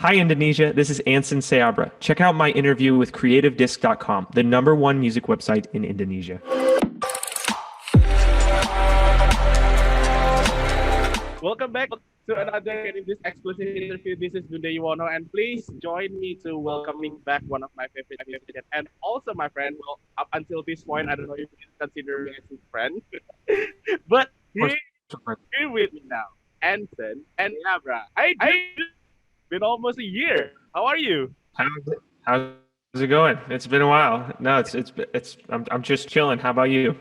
Hi, Indonesia. This is Anson Seabra. Check out my interview with CreativeDisc.com, the #1 music website in Indonesia. Welcome back to another CreativeDisc exclusive interview. This is Dundhee Yuwono, and please join me to welcoming back one of my favorite musicians and also my friend. Well, up until this point, I don't know if you consider me as his friend, but Of course. here with me now, Anson and Abra. Hi, dude. Been almost a year. How are you? How's it going? It's been a while. No, I'm just chilling. How about you?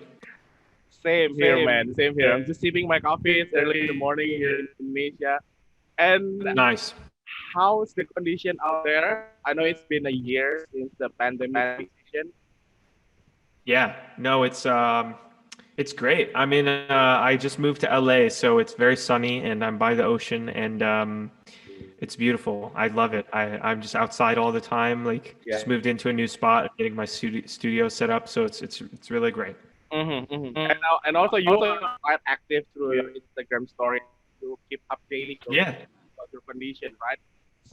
Same here, man. Same here. I'm just sipping my coffee. It's early in the morning here in Indonesia. And Nice. how's the condition out there? I know it's been a year since the pandemic situation. Yeah. No, it's great. I just moved to LA, so it's very sunny and I'm by the ocean and it's beautiful. I love it. I'm just outside all the time. Like Yeah. just moved into a new spot, getting my studio set up, so it's really great. And also you are quite active through your Instagram story to keep updating Yeah. about your condition, right?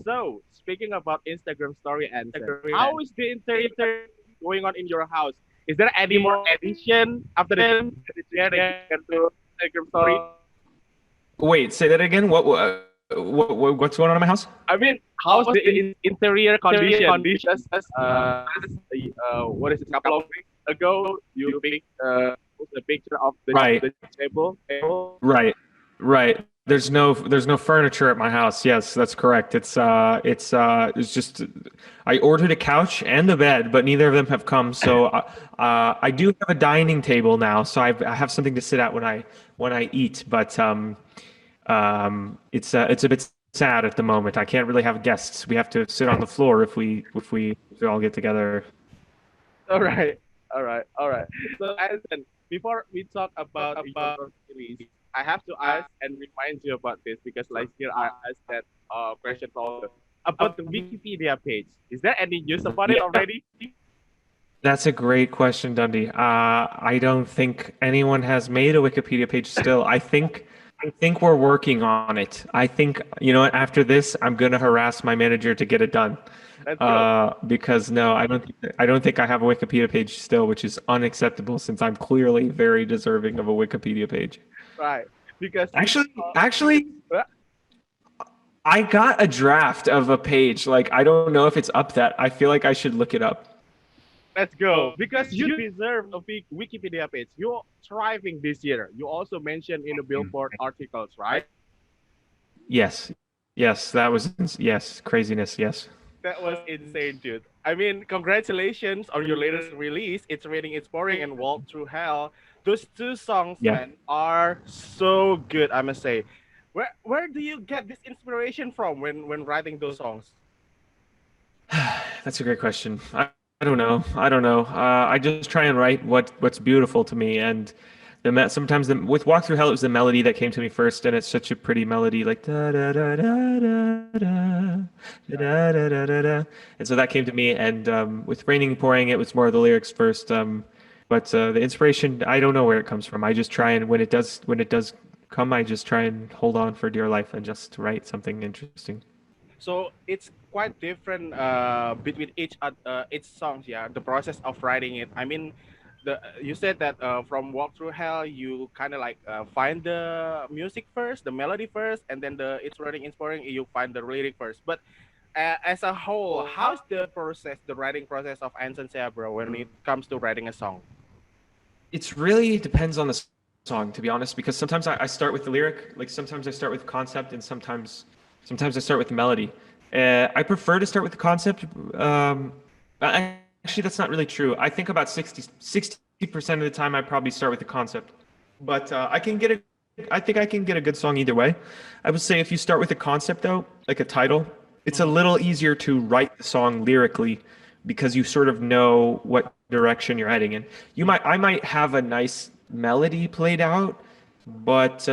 So speaking about Instagram story, Anson, how is the interior going on in your house? Is there any more addition after the chair that you can do Instagram story? Wait, say that again. What's going on in my house? I mean, how's the interior condition? Because what is it? A couple of weeks ago, you picked the picture of Right, the table. right, right. There's no furniture at my house. Yes, that's correct. It's just I ordered a couch and a bed, but neither of them have come. So I do have a dining table now, so I have something to sit at when I eat. But it's a bit sad at the moment. I can't really have guests. We have to sit on the floor if we all get together. All right, all right. So, Anson, before we talk about your release, I have to ask and remind you about this because last year I asked that question also about the Wikipedia page. Is there any news about it Yeah. already? That's a great question, Dundee. I don't think anyone has made a Wikipedia page still. I think we're working on it. I think, you know what, after this, I'm gonna harass my manager to get it done. Let's go. Because no, I don't think I have a Wikipedia page still, which is unacceptable since I'm clearly very deserving of a Wikipedia page. Right, because we Actually, saw. actually, uh, I got a draft of a page. Like, I don't know if it's up that. I feel like I should look it up. Let's go because you deserve a big Wikipedia page. You're thriving this year. You also mentioned in the Billboard articles, right? Yes. Yes, that was yes, craziness, yes. That was insane, dude. I mean, congratulations on your latest release. It's Raining, It's Pouring, and Walk Through Hell. Those two songs, Yeah. man, are so good, I must say. Where do you get this inspiration from when writing those songs? That's a great question. I don't know. I don't know. I just try and write what's beautiful to me, and sometimes with Walk Through Hell, it was the melody that came to me first, and it's such a pretty melody, like da da da da da da da da da da da. And so that came to me, and with Raining Pouring, it was more of the lyrics first. But the inspiration, I don't know where it comes from. I just try and when it does come, I just try and hold on for dear life and just write something interesting. So it's quite different between each songs. Yeah, the process of writing it. I mean, the you said that from Walk Through Hell, you kind of like find the music first, the melody first, and then the it's writing inspiring. You find the lyric first. But as a whole, how's the process, the writing process of Anson Seabra when it comes to writing a song? It's really depends on the song, to be honest, because sometimes I start with the lyric, like sometimes I start with concept, and sometimes I start with the melody. I prefer to start with the concept. Actually, that's not really true. I think about 60% of the time I probably start with the concept, but I think I can get a good song either way. I would say if you start with a concept though, like a title, it's a Mhm. little easier to write the song lyrically because you sort of know what direction you're heading in. I might have a nice melody played out, but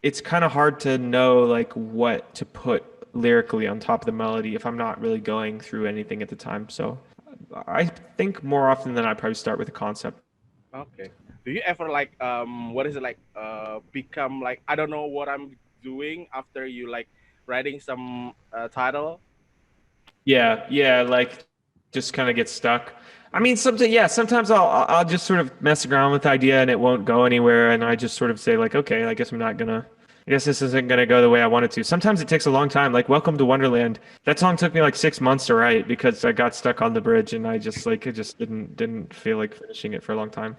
it's kind of hard to know like what to put lyrically on top of the melody if I'm not really going through anything at the time. So I think more often than not, I probably start with a concept. Okay. Do you ever like what is it like become like I don't know what I'm doing after you like writing some title? Yeah, yeah, like just kind of get stuck. I mean, sometimes, yeah, sometimes I'll just sort of mess around with the idea and it won't go anywhere, and I just sort of say like, okay, I guess I'm not gonna, I guess this isn't gonna go the way I want it to. Sometimes it takes a long time. Like Welcome to Wonderland, that song took me like 6 months to write because I got stuck on the bridge and I just like it just didn't feel like finishing it for a long time.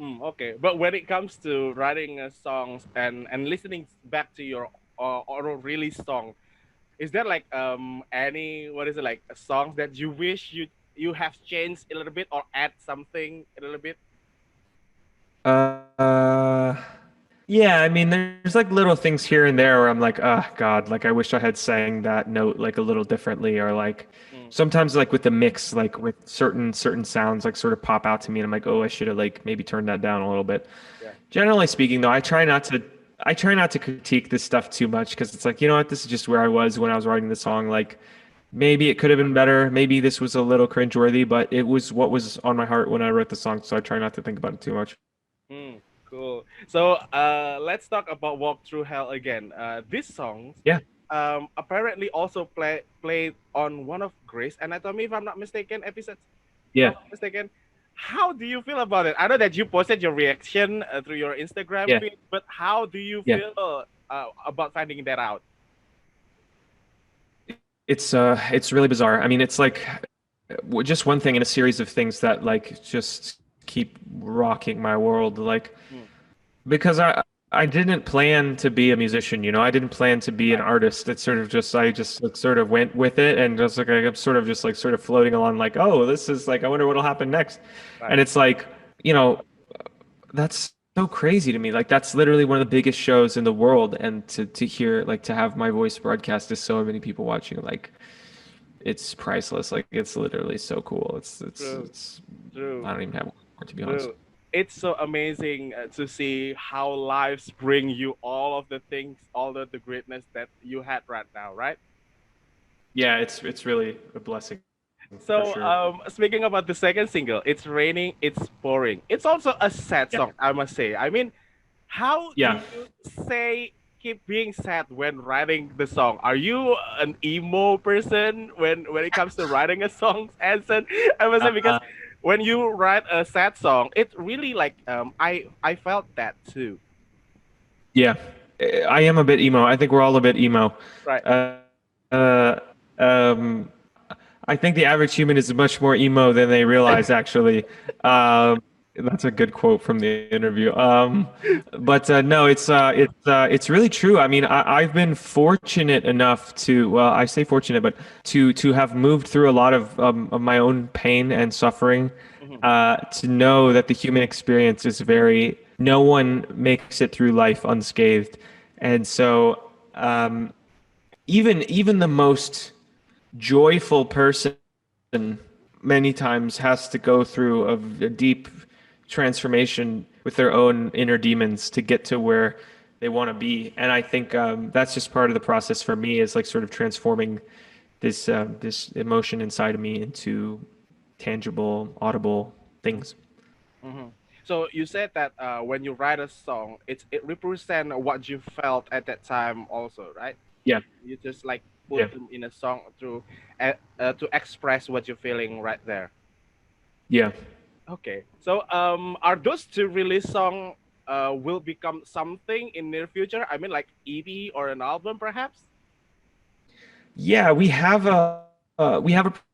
Okay, but when it comes to writing songs and listening back to your or release song, is there like any what is it like songs that you wish you have changed a little bit or add something a little bit? Uh, yeah, I mean, there's like little things here and there where I'm like, oh God, like I wish I had sang that note like a little differently, or like Mm, sometimes like with the mix, like with certain sounds like sort of pop out to me, and I'm like, oh, I should have like maybe turned that down a little bit. yeah. Generally speaking, though, I try not to critique this stuff too much because it's like, you know what, this is just where I was when I was writing the song. Like maybe it could have been better, maybe this was a little cringeworthy, but it was what was on my heart when I wrote the song, so I try not to think about it too much. Cool. So let's talk about Walk Through Hell again. This song Yeah, apparently also played on one of Grey's Anatomy, if I'm not mistaken, episodes. If I'm yeah, not mistaken. How do you feel about it? I know that you posted your reaction through your Instagram yeah, feed, but how do you yeah. feel about finding that out? It's really bizarre. I mean, it's like just one thing in a series of things that like just keep rocking my world. Like Hmm, because I didn't plan to be a musician, you know. I didn't plan to be an right, artist. It's sort of just I just like, sort of went with it and just like I'm sort of just like sort of floating along like, oh, this is like I wonder what'll happen next. right. And it's like, you know, that's so crazy to me. Like that's literally one of the biggest shows in the world and to hear like to have my voice broadcast to so many people watching like it's priceless. Like it's literally so cool. True, It's true. I don't even have words to be honest. True. It's so amazing to see how lives bring you all of the things, all of the greatness that you had right now, right? Yeah, it's really a blessing for So, sure. speaking about the second single, "It's Raining, It's Pouring," it's also a sad Yeah. song, I must say. I mean, how do Yeah. you say keep being sad when writing the song? Are you an emo person when it comes to writing a song, Anson? I must say because Uh, when you write a sad song, it really like I felt that too. yeah. I am a bit emo. I think we're all a bit emo. Right. Uh, uh, um, I think the average human is much more emo than they realize, actually. Um, that's a good quote from the interview. But no, it's really true. I mean, I've been fortunate enough to, well, I say fortunate, but to have moved through a lot of my own pain and suffering, Mhm. to know that the human experience is very, no one makes it through life unscathed. And so, even the most joyful person many times has to go through a deep transformation with their own inner demons to get to where they want to be. And I think that's just part of the process for me is like sort of transforming this emotion inside of me into tangible, audible things. Mhm. So you said that when you write a song, it represents what you felt at that time, also, right? Yeah, You just like yeah, put them in a song to express what you're feeling right there. yeah. Okay. So are those two release song will become something in near future? I mean, like EP or an album, perhaps? Yeah, we have a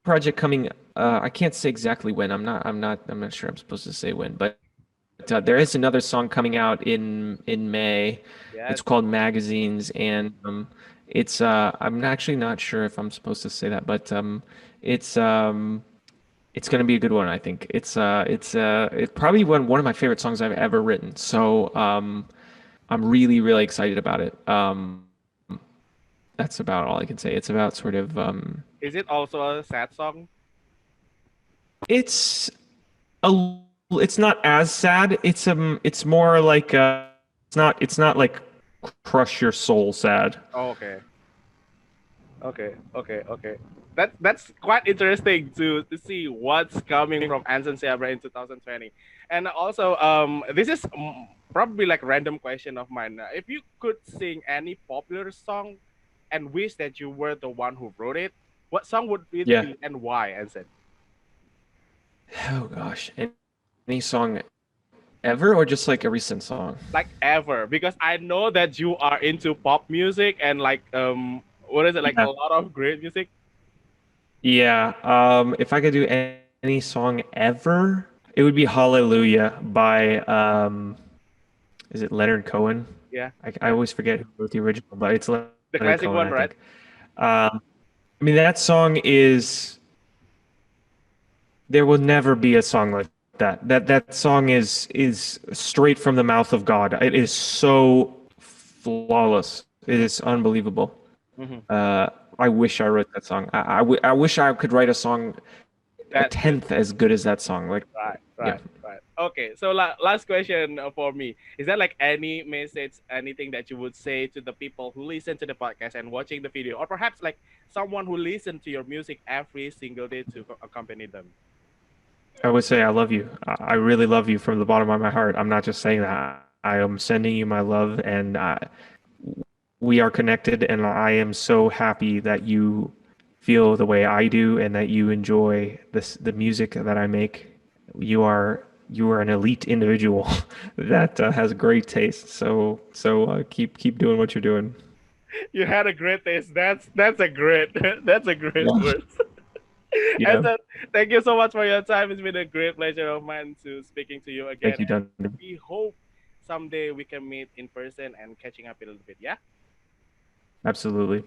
project coming. I can't say exactly when. I'm not sure I'm supposed to say when, but there is another song coming out in May. Yes. It's called Magazines, and I'm actually not sure if I'm supposed to say that, but it's it's gonna be a good one. I think it's probably one of my favorite songs I've ever written. So I'm really excited about it. That's about all I can say. It's about sort of Is it also a sad song? it's a it's not as sad. It's more like it's not like crush your soul sad. Oh, okay. Okay. That's quite interesting to see what's coming from Anson Seabra in 2020. And also, this is probably like random question of mine. If you could sing any popular song and wish that you were the one who wrote it, what song would it Yeah. be and why, Anson? Oh gosh. Any song ever or just like a recent song? Like ever, because I know that you are into pop music and like what is it, like a Yeah. lot of great music. Yeah. If I could do any song ever, it would be Hallelujah by is it Leonard Cohen? Yeah, I yeah, always forget who wrote the original, but it's the Leonard classic Cohen, one, I right? think. I mean that song is there will never be a song like that. That song is straight from the mouth of God. It is so flawless. It is unbelievable. Hmm. Uh, I wish I wrote that song. I wish I could write a song a That good. tenth as good as that song. Like, Right, yeah, right, right. Okay, so last question for me. Is there like any message, anything that you would say to the people who listen to the podcast and watching the video, or perhaps like someone who listen to your music every single day to accompany them? I would say I love you. I really love you from the bottom of my heart. I'm not just saying that. I am sending you my love, and we are connected, and I am so happy that you feel the way I do and that you enjoy the music that I make. You are an elite individual that has great taste. So keep doing what you're doing. You had a great taste. That's a great that's a great Yeah. word. And Yeah. then, thank you so much for your time. It's been a great pleasure of mine to speaking to you again, Thank you, and Dundhee. we hope someday we can meet in person and catching up a little bit. Yeah. Absolutely.